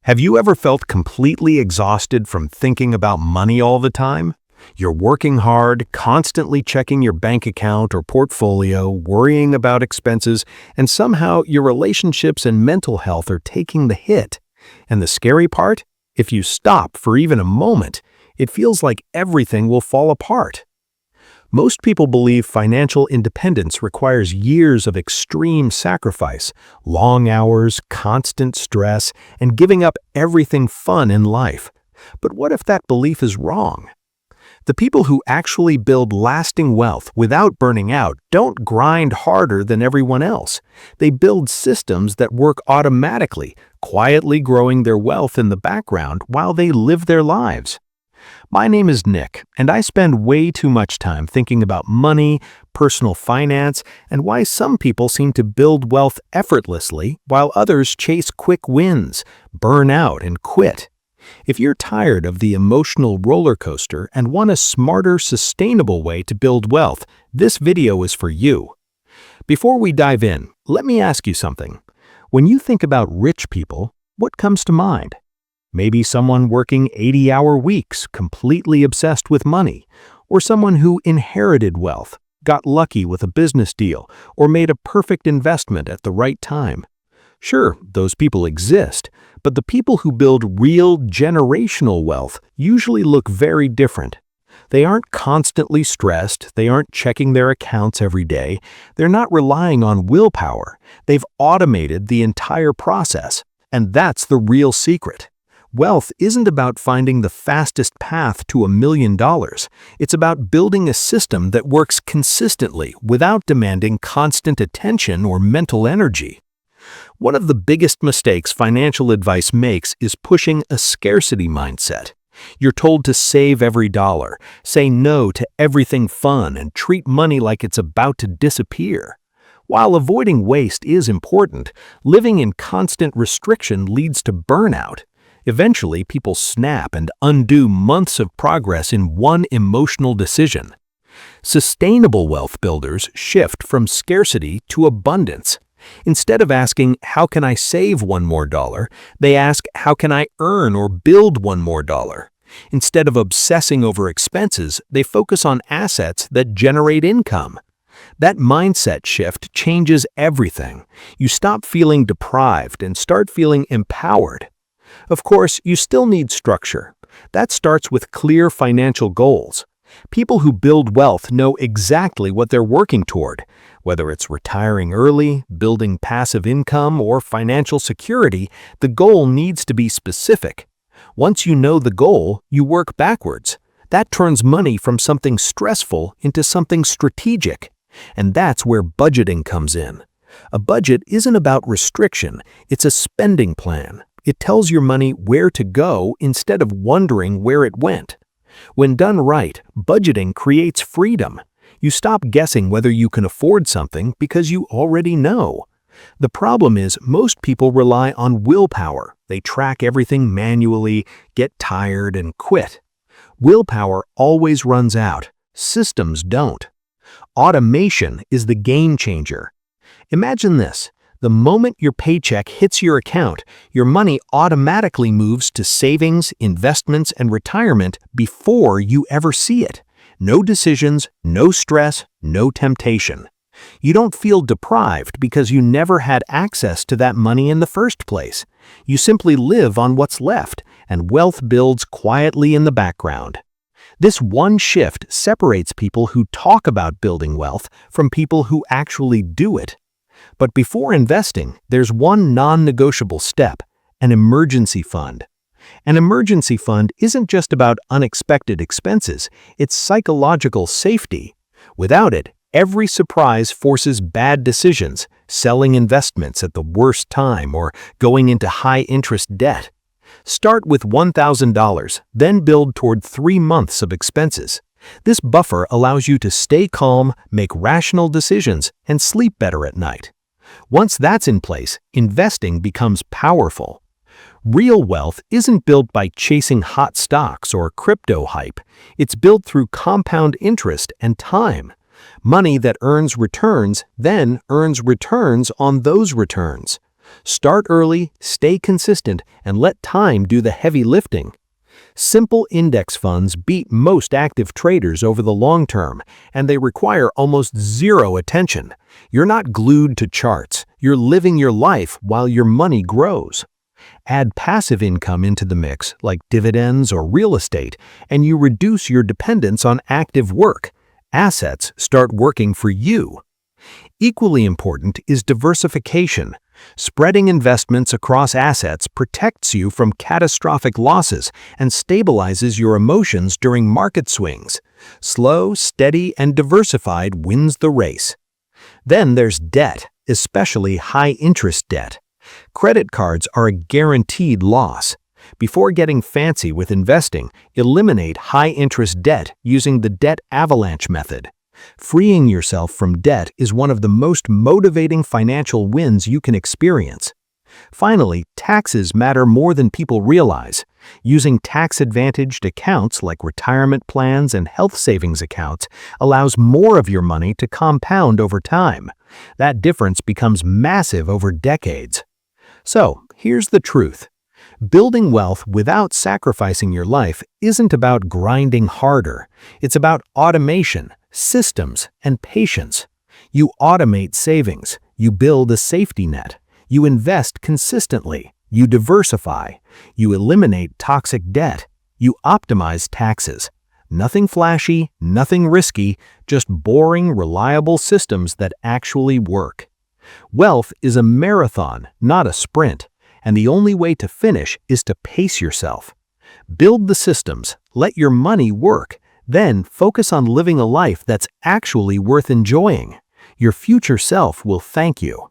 Have you ever felt completely exhausted from thinking about money all the time? You're working hard, constantly checking your bank account or portfolio, worrying about expenses, and somehow your relationships and mental health are taking the hit. And the scary part? If you stop for even a moment, it feels like everything will fall apart. Most people believe financial independence requires years of extreme sacrifice, long hours, constant stress, and giving up everything fun in life. But what if that belief is wrong? The people who actually build lasting wealth without burning out don't grind harder than everyone else. They build systems that work automatically, quietly growing their wealth in the background while they live their lives. My name is Nick, and I spend way too much time thinking about money, personal finance, and why some people seem to build wealth effortlessly while others chase quick wins, burn out, and quit. If you're tired of the emotional roller coaster and want a smarter, sustainable way to build wealth, this video is for you. Before we dive in, let me ask you something. When you think about rich people, what comes to mind? Maybe someone working 80-hour weeks, completely obsessed with money, or someone who inherited wealth, got lucky with a business deal, or made a perfect investment at the right time. Sure, those people exist, but the people who build real generational wealth usually look very different. They aren't constantly stressed, they aren't checking their accounts every day, they're not relying on willpower, they've automated the entire process, and that's the real secret. Wealth isn't about finding the fastest path to $1 million. It's about building a system that works consistently without demanding constant attention or mental energy. One of the biggest mistakes financial advice makes is pushing a scarcity mindset. You're told to save every dollar, say no to everything fun, and treat money like it's about to disappear. While avoiding waste is important, living in constant restriction leads to burnout. Eventually, people snap and undo months of progress in one emotional decision. Sustainable wealth builders shift from scarcity to abundance. Instead of asking, "How can I save one more dollar?" they ask, "How can I earn or build one more dollar?" Instead of obsessing over expenses, they focus on assets that generate income. That mindset shift changes everything. You stop feeling deprived and start feeling empowered. Of course, you still need structure. That starts with clear financial goals. People who build wealth know exactly what they're working toward. Whether it's retiring early, building passive income, or financial security, the goal needs to be specific. Once you know the goal, you work backwards. That turns money from something stressful into something strategic. And that's where budgeting comes in. A budget isn't about restriction, it's a spending plan. It tells your money where to go instead of wondering where it went. When done right, budgeting creates freedom. You stop guessing whether you can afford something because you already know. The problem is most people rely on willpower. They track everything manually, get tired, and quit. Willpower always runs out. Systems don't. Automation is the game changer. Imagine this. The moment your paycheck hits your account, your money automatically moves to savings, investments, and retirement before you ever see it. No decisions, no stress, no temptation. You don't feel deprived because you never had access to that money in the first place. You simply live on what's left, and wealth builds quietly in the background. This one shift separates people who talk about building wealth from people who actually do it. But before investing, there's one non-negotiable step: an emergency fund. An emergency fund isn't just about unexpected expenses, it's psychological safety. Without it, every surprise forces bad decisions, selling investments at the worst time or going into high-interest debt. Start with $1,000, then build toward 3 months of expenses. This buffer allows you to stay calm, make rational decisions, and sleep better at night. Once that's in place, investing becomes powerful. Real wealth isn't built by chasing hot stocks or crypto hype. It's built through compound interest and time. Money that earns returns then earns returns on those returns. Start early, stay consistent, and let time do the heavy lifting. Simple index funds beat most active traders over the long term, and they require almost zero attention. You're not glued to charts. You're living your life while your money grows. Add passive income into the mix, like dividends or real estate, and you reduce your dependence on active work. Assets start working for you. Equally important is diversification. Spreading investments across assets protects you from catastrophic losses and stabilizes your emotions during market swings. Slow, steady, and diversified wins the race. Then there's debt, especially high-interest debt. Credit cards are a guaranteed loss. Before getting fancy with investing, eliminate high-interest debt using the debt avalanche method. Freeing yourself from debt is one of the most motivating financial wins you can experience. Finally, taxes matter more than people realize. Using tax-advantaged accounts like retirement plans and health savings accounts allows more of your money to compound over time. That difference becomes massive over decades. So, here's the truth. Building wealth without sacrificing your life isn't about grinding harder. It's about automation, systems, and patience. You automate savings. You build a safety net. You invest consistently. You diversify. You eliminate toxic debt. You optimize taxes. Nothing flashy, nothing risky, just boring, reliable systems that actually work. Wealth is a marathon, not a sprint, and the only way to finish is to pace yourself. Build the systems, let your money work, then focus on living a life that's actually worth enjoying. Your future self will thank you.